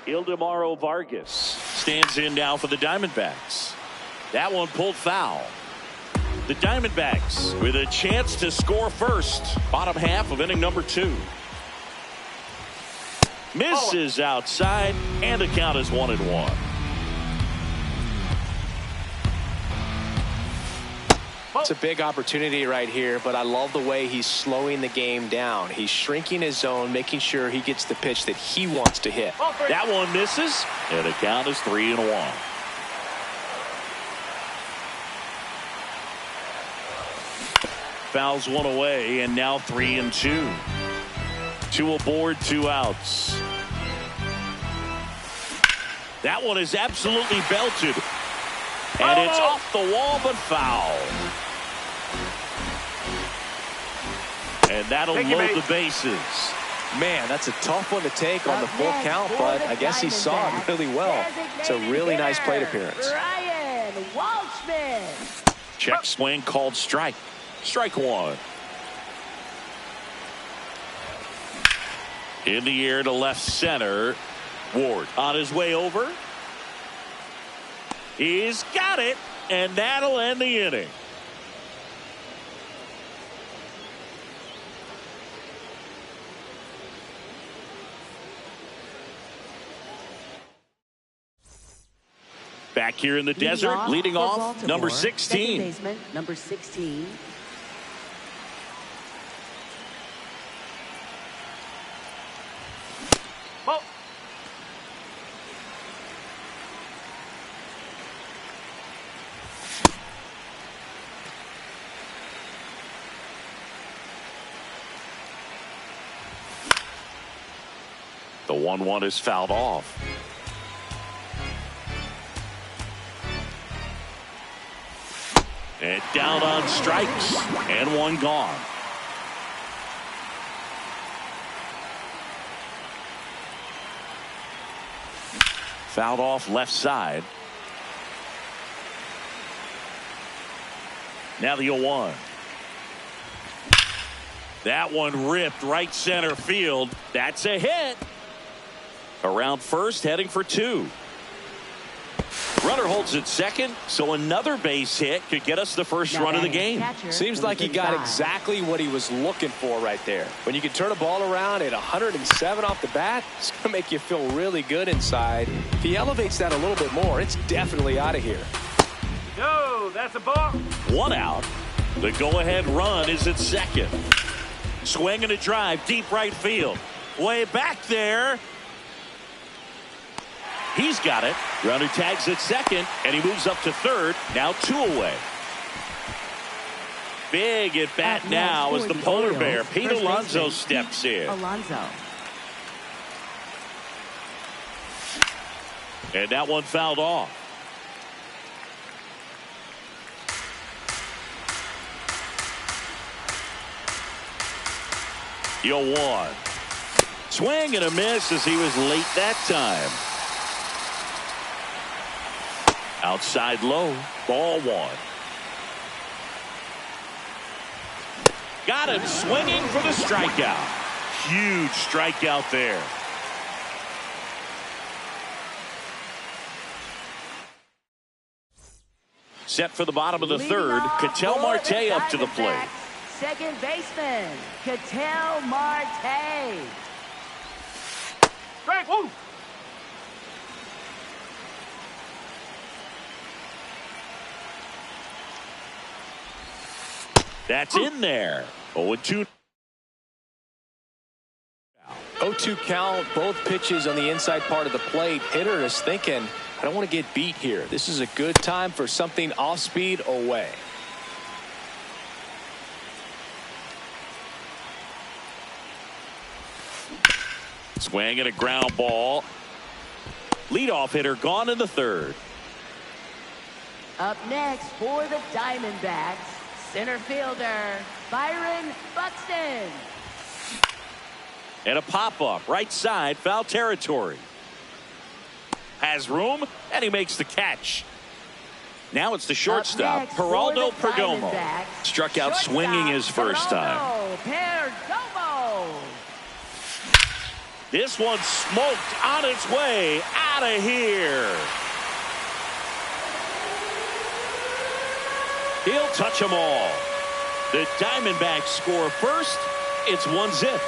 Ildemaro Vargas stands in now for the Diamondbacks. That one pulled foul. The Diamondbacks with a chance to score first. Bottom half of inning number 2. Misses outside, and the count is 1-1. It's a big opportunity right here, but I love the way he's slowing the game down. He's shrinking his zone, making sure he gets the pitch that he wants to hit. That one misses, and the count is 3-1. Fouls one away, and now 3-2. 2 aboard, 2 outs. That one is absolutely belted. And it's off the wall, but foul. And that'll load the bases. Man, that's a tough one to take on the full count, but I guess he saw it really well. It's a really nice plate appearance. Ryan Walshman. Check swing called strike. Strike 1. In the air to left center. Ward on his way over. He's got it, and that'll end the inning. Back here in the desert, leading off, number 16. Second baseman, number 16. The 1-1 is fouled off. And down on strikes, and 1 gone. Fouled off left side. Now the 0-1. That one ripped right center field. That's a hit. Around first, heading for 2. Runner holds at second, so another base hit could get us the first run of the game. Seems like he got exactly what he was looking for right there. When you can turn a ball around at 107 off the bat, it's going to make you feel really good inside. If he elevates that a little bit more, it's definitely out of here. No, that's a ball. 1 out. The go-ahead run is at second. Swing and a drive, deep right field. Way back there. He's got it. Runner tags at second, and he moves up to third. Now 2 away. Big at bat now as the polar bear, Pete Alonso, steps in. And that one fouled off. Yo, 1. Swing and a miss as he was late that time. Outside low, ball 1. Got him swinging for the strikeout. Huge strikeout there. Set for the bottom of the third. Ketel Marte up to the plate. Second baseman, Ketel Marte. Strike, woo! That's in there. 0-2. 0-2 count, both pitches on the inside part of the plate. Hitter is thinking, I don't want to get beat here. This is a good time for something off speed away. Swing and a ground ball. Leadoff hitter gone in the third. Up next for the Diamondbacks, center fielder, Byron Buxton. And a pop-up, right side, foul territory. Has room, and he makes the catch. Now it's the shortstop, Geraldo Perdomo. Struck out swinging his first time. Perdomo. This one smoked on its way out of here. He'll touch them all. The Diamondbacks score first. It's 1-0.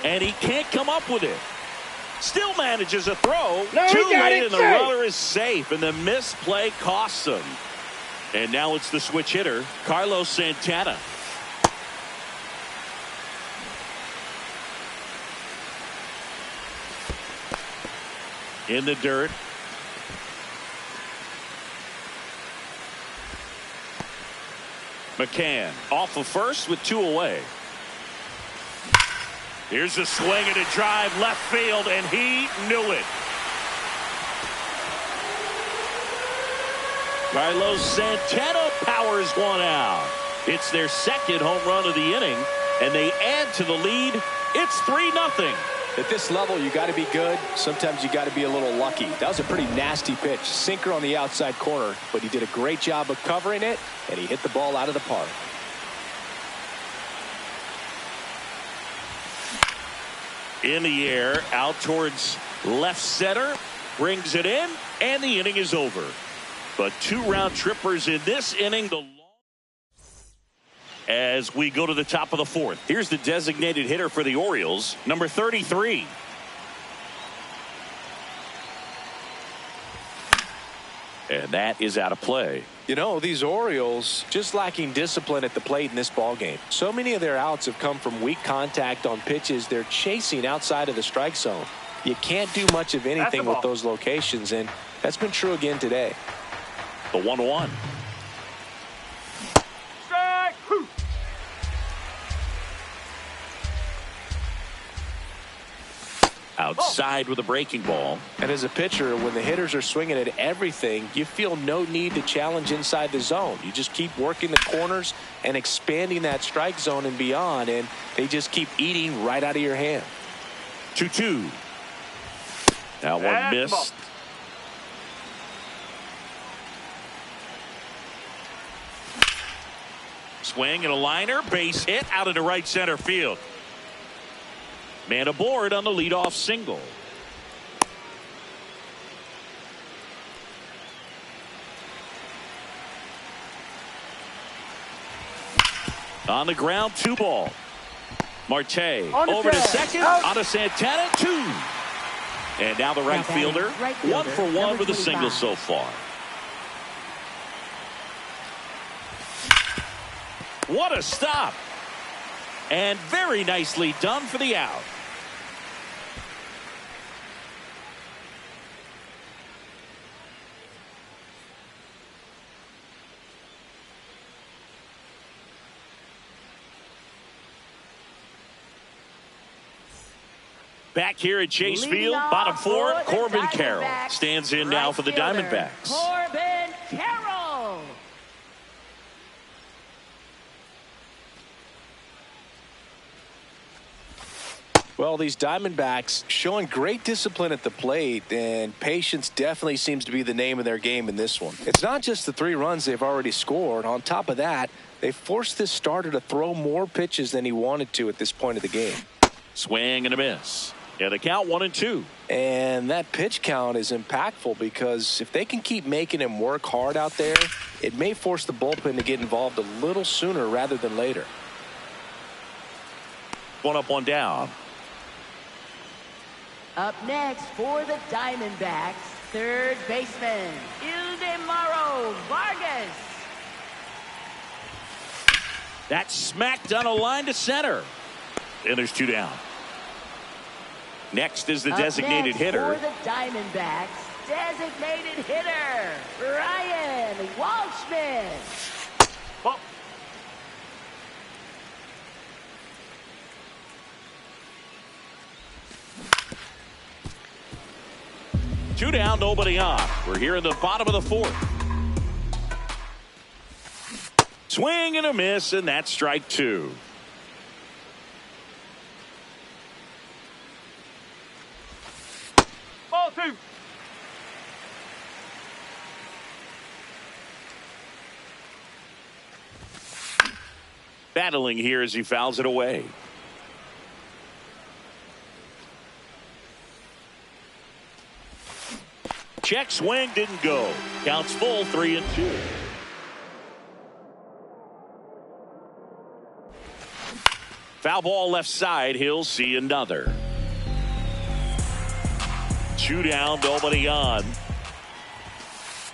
And he can't come up with it. Still manages a throw. Too late, and the runner is safe, and the misplay costs him. And now it's the switch hitter, Carlos Santana. In the dirt. McCann off of first with 2 away. Here's a swing and a drive left field, and he knew it. Carlos Santana powers one out. It's their second home run of the inning, and they add to the lead. It's 3-0. At this level, you got to be good. Sometimes you got to be a little lucky. That was a pretty nasty pitch. Sinker on the outside corner, but he did a great job of covering it, and he hit the ball out of the park. In the air, out towards left center, brings it in, and the inning is over. But 2 round trippers in this inning. As we go to the top of the fourth, here's the designated hitter for the Orioles, number 33. And that is out of play. You know, these Orioles just lacking discipline at the plate in this ballgame. So many of their outs have come from weak contact on pitches they're chasing outside of the strike zone. You can't do much of anything with those locations, and that's been true again today. The 1-1. Strike, woo! Outside with a breaking ball. And as a pitcher, when the hitters are swinging at everything, you feel no need to challenge inside the zone. You just keep working the corners and expanding that strike zone and beyond, and they just keep eating right out of your hand. 2-2. That one missed. Swing and a liner, base hit out into right center field. Man aboard on the leadoff single. On the ground, 2 ball. Marte over to second, on to Santana, 2. And now the right fielder, 1 for 1 with a single so far. What a stop. And very nicely done for the out. Back here at Chase Field, bottom 4, Corbin Carroll stands in now for the Diamondbacks. Corbin Carroll. Well, these Diamondbacks showing great discipline at the plate, and patience definitely seems to be the name of their game in this one. It's not just the 3 runs they've already scored. On top of that, they forced this starter to throw more pitches than he wanted to at this point of the game. Swing and a miss. And the count 1-2. And that pitch count is impactful because if they can keep making him work hard out there, it may force the bullpen to get involved a little sooner rather than later. 1 up, 1 down. Up next for the Diamondbacks, third baseman, Ildemaro Vargas. That's smacked on a line to center. And there's 2 down. Next is the designated hitter. For the Diamondbacks, designated hitter, Ryan Waldschmidt. Oh. Two down, nobody on. We're here in the bottom of the 4th. Swing and a miss, and that's strike 2. Ball 2. Battling here as he fouls it away. Check swing, didn't go. Counts full, 3-2. Foul ball left side. He'll see another. 2 down, nobody on.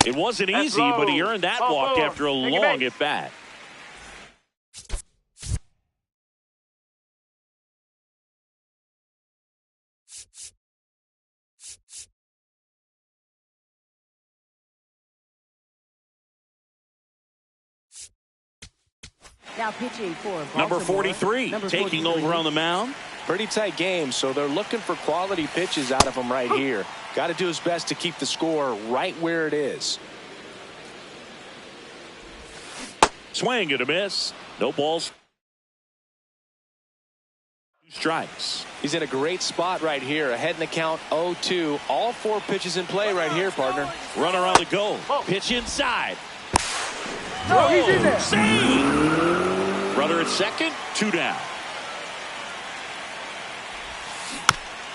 It wasn't easy, but he earned that walk after a long at bat. Now pitching for Baltimore, Number 43 taking over on the mound. Pretty tight game, so they're looking for quality pitches out of him right here. Got to do his best to keep the score right where it is. Swing and a miss. No balls. 2 strikes. He's in a great spot right here. Ahead in the count 0-2. All 4 pitches in play right here, partner. Runner on the go. Pitch inside. No, he's in there. Save. Runner at second. 2 down.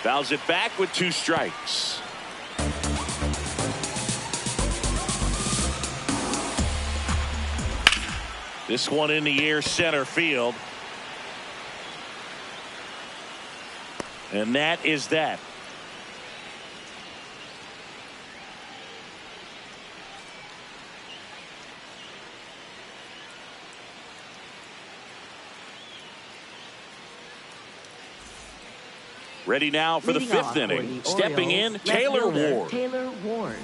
Fouls it back with 2 strikes. This one in the air, center field. And that is that. Ready now for the 5th inning. Stepping in, Taylor Ward. Taylor Ward.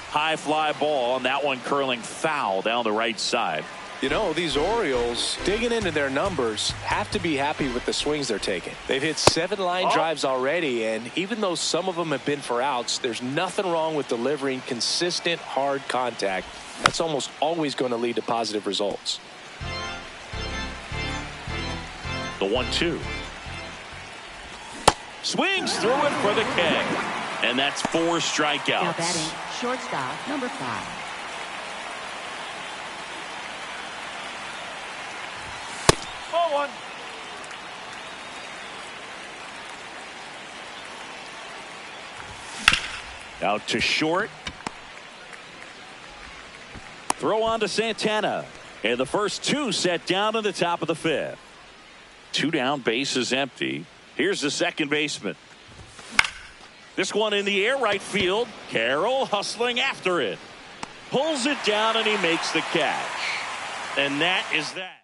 High fly ball, and that one curling foul down the right side. You know, these Orioles, digging into their numbers, have to be happy with the swings they're taking. They've hit 7 line drives already, and even though some of them have been for outs, there's nothing wrong with delivering consistent, hard contact. That's almost always going to lead to positive results. The 1-2. Swings through it for the K. And that's 4 strikeouts. Now batting, shortstop, number 5. Ball 1. Out to short. Throw on to Santana. And the first 2 set down in the top of the 5th. 2 down, base is empty. Here's the second baseman. This one in the air, right field. Carroll hustling after it. Pulls it down and he makes the catch. And that is that.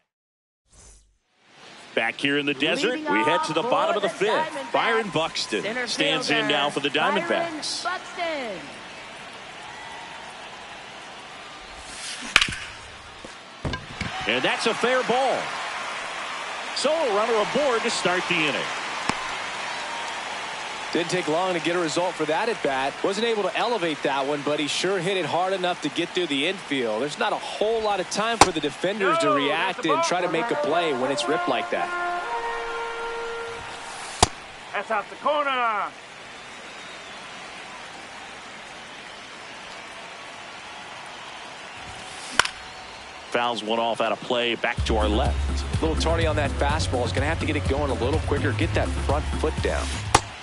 Back here in the desert, we head to the bottom of the 5th. Byron Buxton stands in now for the Diamondbacks. Buxton. And that's a fair ball. So a runner aboard to start the inning. Didn't take long to get a result for that at bat. Wasn't able to elevate that one, but he sure hit it hard enough to get through the infield. There's not a whole lot of time for the defenders to react and try to make a play when it's ripped like that. That's out the corner. Fouls one off out of play. Back to our left. A little tardy on that fastball. Is going to have to get it going a little quicker. Get that front foot down.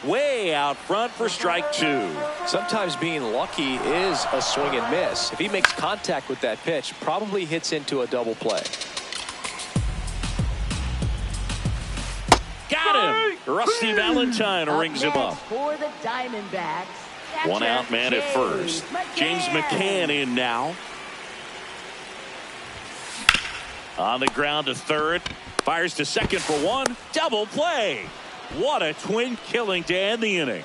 Way out front for strike two. Sometimes being lucky is a swing and miss. If he makes contact with that pitch, probably hits into a double play. Got him. Rusty Valentine rings him up. For the Diamondbacks. One out man at first. James McCann in now. On the ground to third. Fires to second for one. Double play. What a twin killing to end the inning.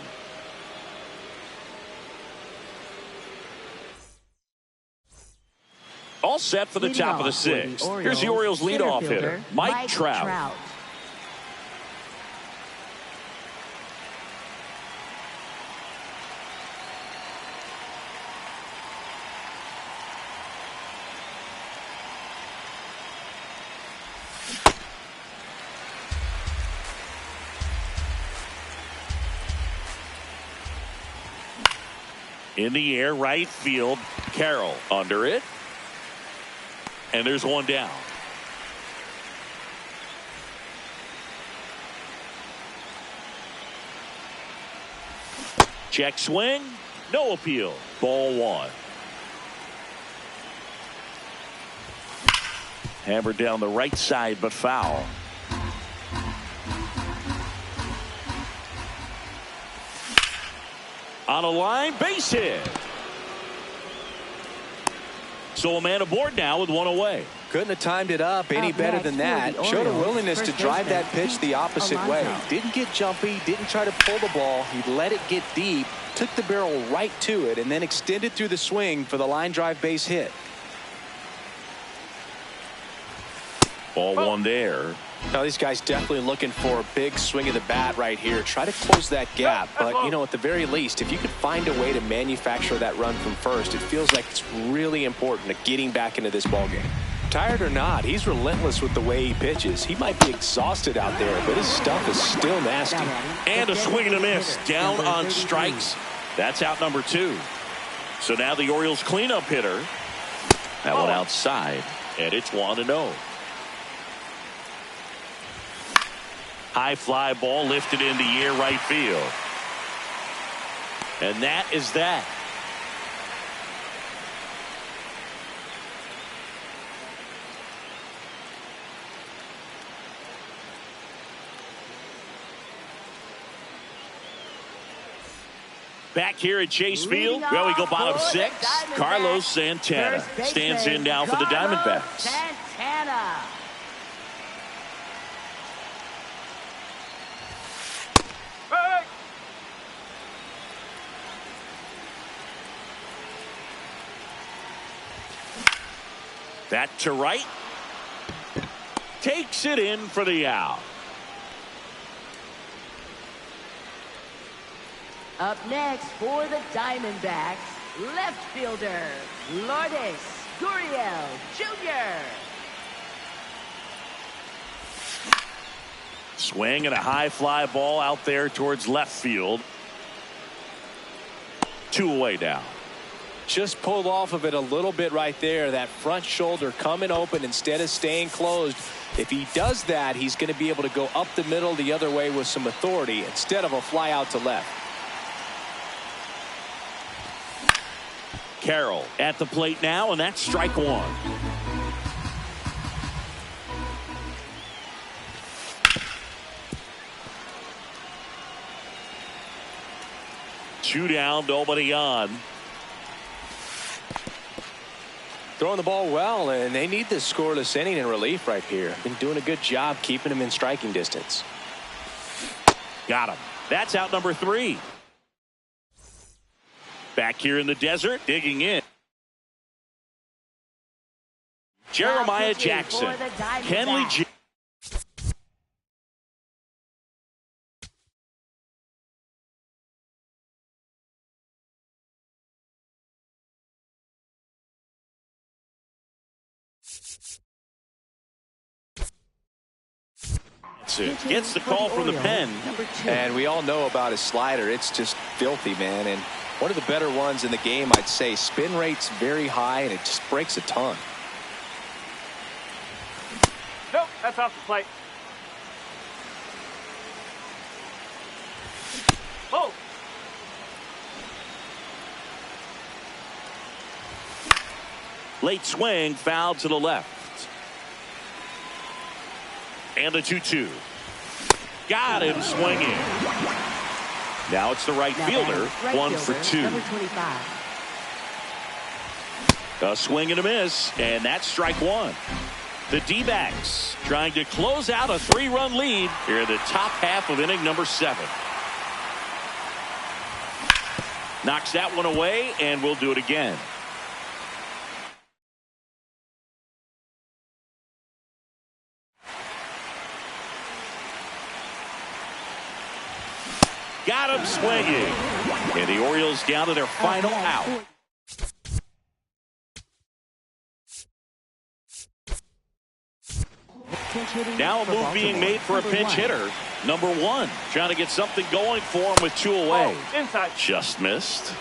All set for the top of the sixth. Here's the Orioles leadoff hitter, Mike Trout. In the air, right field. Carroll under it. And there's one down. Check swing. No appeal. Ball one. Hammered down the right side, but foul. On a line, base hit. So a man aboard now with one away. Couldn't have timed it up any better than that. Showed a willingness to drive that pitch the opposite way. Didn't get jumpy, didn't try to pull the ball. He let it get deep, took the barrel right to it, and then extended through the swing for the line drive base hit. Ball one there. Now these guys definitely looking for a big swing of the bat right here. Try to close that gap. But, you know, at the very least, if you could find a way to manufacture that run from first, it feels like it's really important to getting back into this ballgame. Tired or not, he's relentless with the way he pitches. He might be exhausted out there, but his stuff is still nasty. And a swing and a miss. Down on strikes. That's out number two. So now the Orioles cleanup hitter. That one outside. And it's 1-0. High fly ball lifted in the air right field. And that is that. Back here at Chase Field, well, we go bottom six. Carlos Santana stands in now for the Diamondbacks. Santana. That to right. Takes it in for the out. Up next for the Diamondbacks, left fielder, Lourdes Gurriel Jr. Swing and a high fly ball out there towards left field. Two away now. Just pulled off of it a little bit right there. That front shoulder coming open instead of staying closed. If he does that, he's going to be able to go up the middle the other way with some authority instead of a fly out to left. Carroll at the plate now, and that's strike one. Two down, nobody on. Throwing the ball well, and they need this scoreless inning in relief right here. Been doing a good job keeping him in striking distance. Got him. That's out number three. Back here in the desert, digging in. Jeremiah Jackson. Kenley J. Gets the call from the pen. And we all know about his slider. It's just filthy, man. And one of the better ones in the game, I'd say. Spin rate's very high, and it just breaks a ton. That's off the plate. Oh! Late swing, foul to the left. And the 2-2. Got him swinging. Now it's the right fielder. 1 for 2. Number 25. A swing and a miss, and that's strike one. The D-backs trying to close out a 3-run lead here in the top half of inning number 7. Knocks that one away, and we'll do it again. Got him swinging. And the Orioles down to their final out. Now a move being made for a pinch hitter. Number 1, trying to get something going for him with 2 away. Oh, inside. Just missed.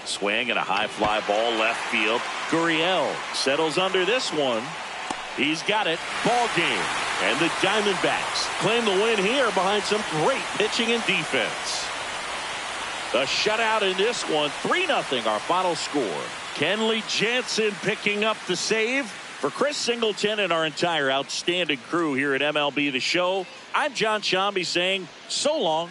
Swing and a high fly ball left field. Gurriel settles under this one. He's got it. Ball game. And the Diamondbacks claim the win here behind some great pitching and defense. A shutout in this one. 3-0 our final score. Kenley Jansen picking up the save. For Chris Singleton and our entire outstanding crew here at MLB The Show, I'm John Shambi saying so long